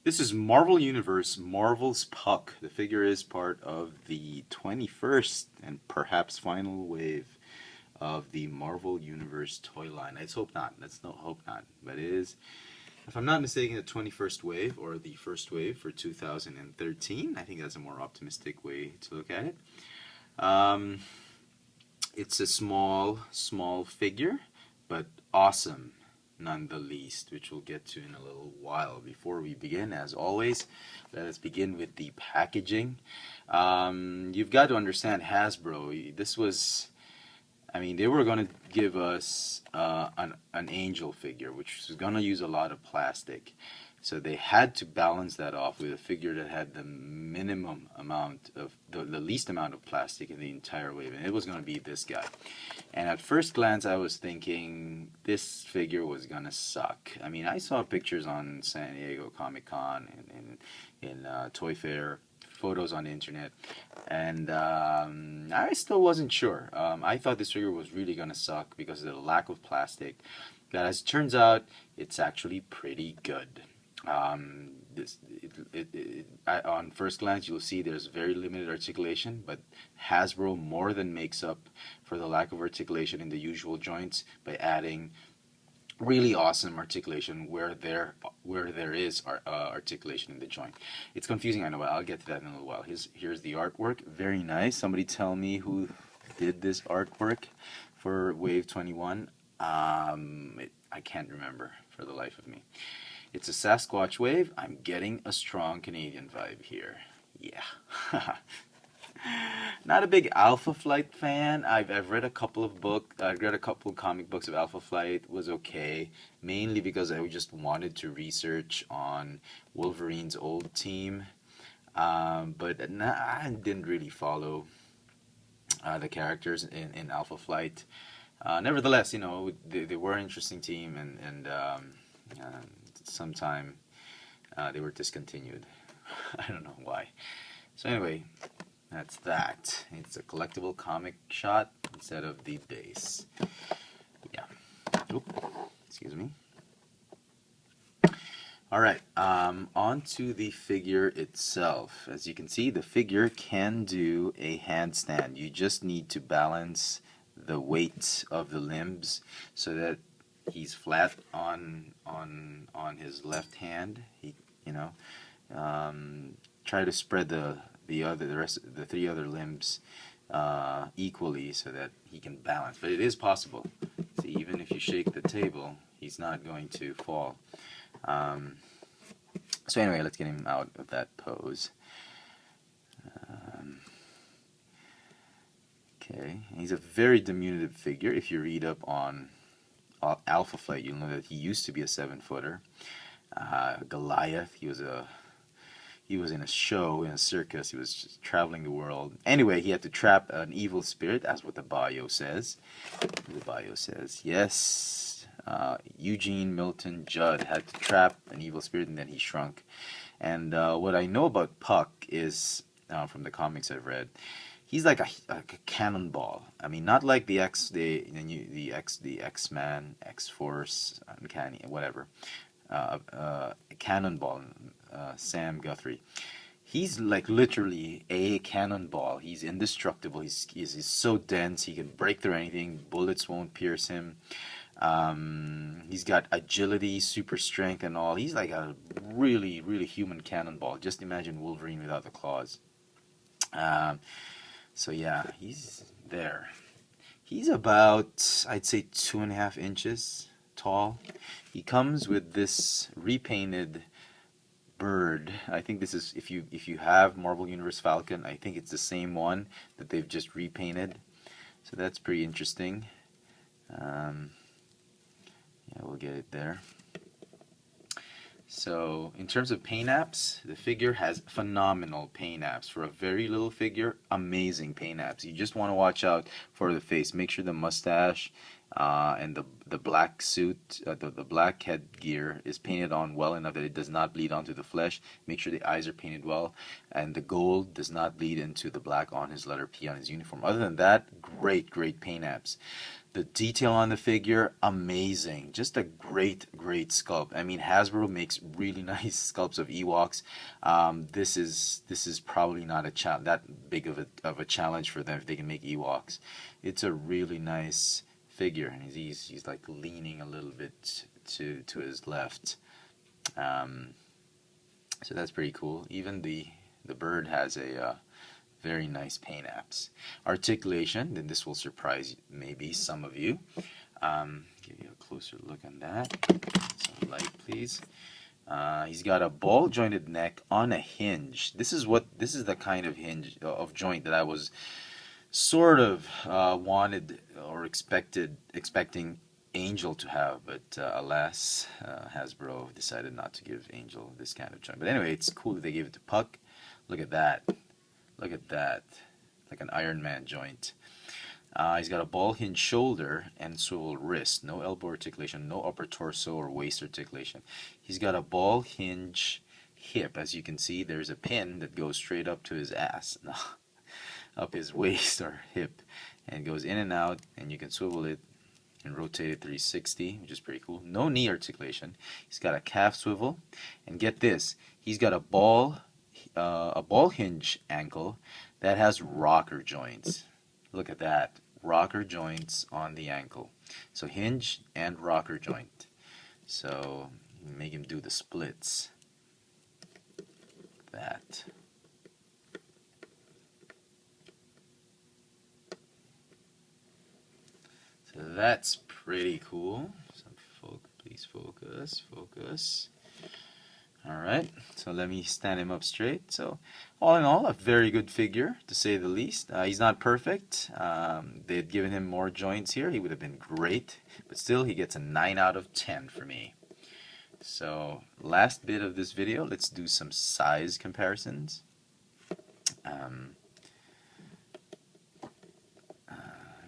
This is Marvel Universe, Marvel's Puck. The figure is part of the 21st and perhaps final wave of the Marvel Universe toy line. Let's hope not. Let's not hope not. But it is, if I'm not mistaken, the 21st wave or the first wave for 2013. I think that's a more optimistic way to look at it. Um, it's a small figure, but awesome none the least, which we'll get to in a little while. Before we begin, as always, let us begin with the packaging. You've got to understand Hasbro. This was, I mean, they were going to give us an angel figure, which was going to use a lot of plastic. So they had to balance that off with a figure that had the minimum amount of, the least amount of plastic in the entire wave, and it was going to be this guy. And at first glance, I was thinking this figure was going to suck. I mean, I saw pictures on San Diego Comic-Con and in Toy Fair, photos on the internet, and I still wasn't sure. I thought this figure was really going to suck because of the lack of plastic. But as it turns out, it's actually pretty good. On first glance, you'll see there's very limited articulation, but Hasbro more than makes up for the lack of articulation in the usual joints by adding really awesome articulation where there is articulation in the joint. It's confusing, I know, but I'll get to that in a little while. Here's the artwork. Very nice. Somebody tell me who did this artwork for Wave 21. I can't remember for the life of me. It's a Sasquatch wave. I'm getting a strong Canadian vibe here. Yeah. Not a big Alpha Flight fan. I've read a couple of comic books of Alpha Flight. Was okay, mainly because I just wanted to research on Wolverine's old team, but I didn't really follow the characters in Alpha Flight. Nevertheless, they were an interesting team, and sometime they were discontinued. I don't know why. So anyway, that's that. It's a collectible comic shot instead of the base. Yeah. Oop. Excuse me. Alright, on to the figure itself. As you can see, the figure can do a handstand. You just need to balance the weight of the limbs so that he's flat on his left hand. Try to spread the three other limbs equally so that he can balance. But it is possible. See, even if you shake the table, he's not going to fall. So anyway, let's get him out of that pose. Okay, he's a very diminutive figure. If you read up on Alpha Flight, you'll know that he used to be a 7-footer. Goliath, he was in a show, in a circus. He was just traveling the world. Anyway, he had to trap an evil spirit. That's what the bio says. The bio says, yes, Eugene Milton Judd had to trap an evil spirit, and then he shrunk. And what I know about Puck is, from the comics I've read, he's like a cannonball. I mean, not like the X-Man, X-Force, Uncanny, whatever. Cannonball, Sam Guthrie. He's like literally a cannonball. He's indestructible. He's so dense. He can break through anything. Bullets won't pierce him. He's got agility, super strength, and all. He's like a really, really human cannonball. Just imagine Wolverine without the claws. So yeah, he's there. He's about, I'd say, 2.5 inches tall. He comes with this repainted bird. I think this is, if you have Marvel Universe Falcon, I think it's the same one that they've just repainted. So that's pretty interesting. Yeah, we'll get it there. So in terms of paint apps, the figure has phenomenal paint apps. For a very little figure, amazing paint apps. You just want to watch out for the face. Make sure the mustache and the black suit, the black headgear is painted on well enough that it does not bleed onto the flesh. Make sure the eyes are painted well, and the gold does not bleed into the black on his letter P on his uniform. Other than that, great paint apps. The detail on the figure, amazing. Just a great sculpt. I mean, Hasbro makes really nice sculpts of Ewoks. This is probably not that big of a challenge for them if they can make Ewoks. It's a really nice figure, and he's like leaning a little bit to his left. So that's pretty cool. Even the bird has a very nice paint apps. Articulation, then this will surprise maybe some of you. Give you a closer look on that. Some light, please. He's got a ball jointed neck on a hinge. This is the kind of hinge of joint that I was sort of wanted or expecting Angel to have, but alas, Hasbro decided not to give Angel this kind of joint. But anyway, it's cool that they gave it to Puck. Look at that. Look at that. Like an Iron Man joint. He's got a ball hinge shoulder and swivel wrist. No elbow articulation, no upper torso or waist articulation. He's got a ball hinge hip. As you can see, there's a pin that goes straight up to his ass. No, up his waist or hip. And it goes in and out, and you can swivel it and rotate it 360, which is pretty cool. No knee articulation. He's got a calf swivel. And get this, he's got a ball hinge ankle that has rocker joints. Look at that, rocker joints on the ankle. So hinge and rocker joint. So make him do the splits. That. So that's pretty cool. So please focus. Alright, so let me stand him up straight. So all in all, a very good figure, to say the least. He's not perfect. They had given him more joints here. He would have been great. But still, he gets a 9 out of 10 for me. So last bit of this video, let's do some size comparisons. Let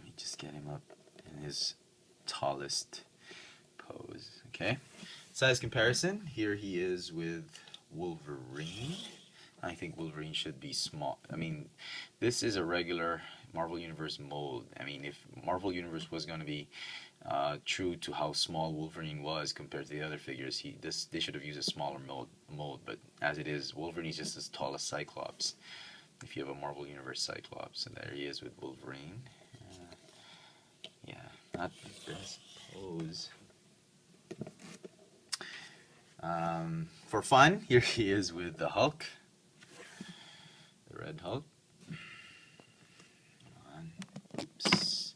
me just get him up in his tallest pose. Okay. Size comparison, here he is with Wolverine. I think Wolverine should be small. I mean, this is a regular Marvel Universe mold. I mean, if Marvel Universe was going to be true to how small Wolverine was compared to the other figures, they should have used a smaller mold. But as it is, Wolverine is just as tall as Cyclops, if you have a Marvel Universe Cyclops. And there he is with Wolverine. Yeah, not the best pose. For fun, here he is with the Hulk, the Red Hulk. Come on, oops,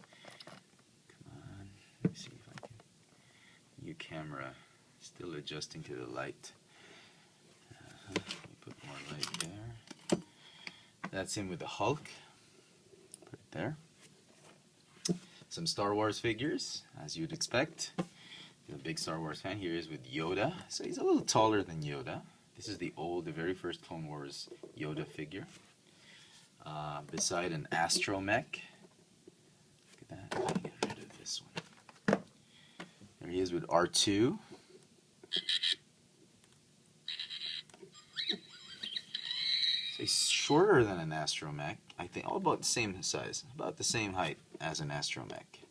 come on, let me see if I can, new camera, still adjusting to the light. Let me put more light there. That's him with the Hulk, put it there. Some Star Wars figures, as you'd expect. A big Star Wars fan. Here is with Yoda. So he's a little taller than Yoda. This is the very first Clone Wars Yoda figure. Beside an astromech. Look at that. Let me get rid of this one. There he is with R2. So he's shorter than an astromech. I think all about the same size, about the same height as an astromech.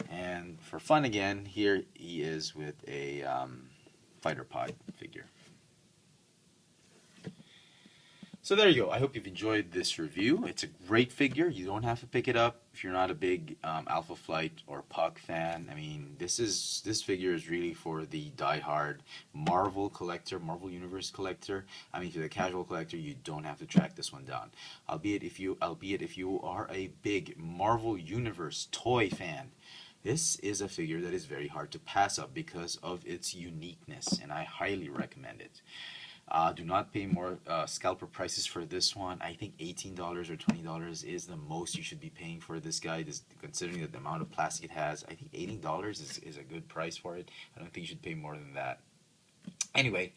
And for fun again, here he is with a fighter pod figure. So there you go. I hope you've enjoyed this review. It's a great figure. You don't have to pick it up if you're not a big Alpha Flight or Puck fan. I mean, this figure is really for the die-hard Marvel collector, Marvel Universe collector. I mean, if you're the casual collector, you don't have to track this one down. Albeit if you are a big Marvel Universe toy fan, this is a figure that is very hard to pass up because of its uniqueness, and I highly recommend it. Do not pay more scalper prices for this one. I think $18 or $20 is the most you should be paying for this guy, considering the amount of plastic it has. I think $18 is a good price for it. I don't think you should pay more than that. Anyway,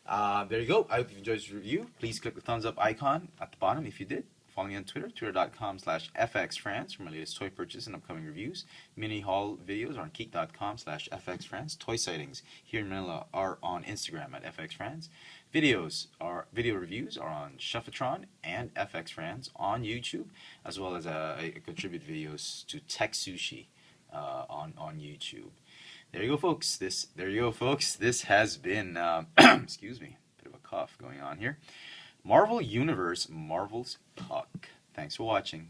there you go. I hope you enjoyed this review. Please click the thumbs up icon at the bottom if you did. Follow me on Twitter, twitter.com/fxfrance for my latest toy purchase and upcoming reviews. Mini haul videos are on geek.com/fxfrance. Toy sightings here in Manila are on Instagram at fxfrance. Video reviews are on Shuffletron and fxfrance on YouTube, as well as I contribute videos to Tech Sushi on YouTube. There you go, folks. This has been excuse me, bit of a cough going on here. Marvel Universe, Marvel's Puck. Thanks for watching.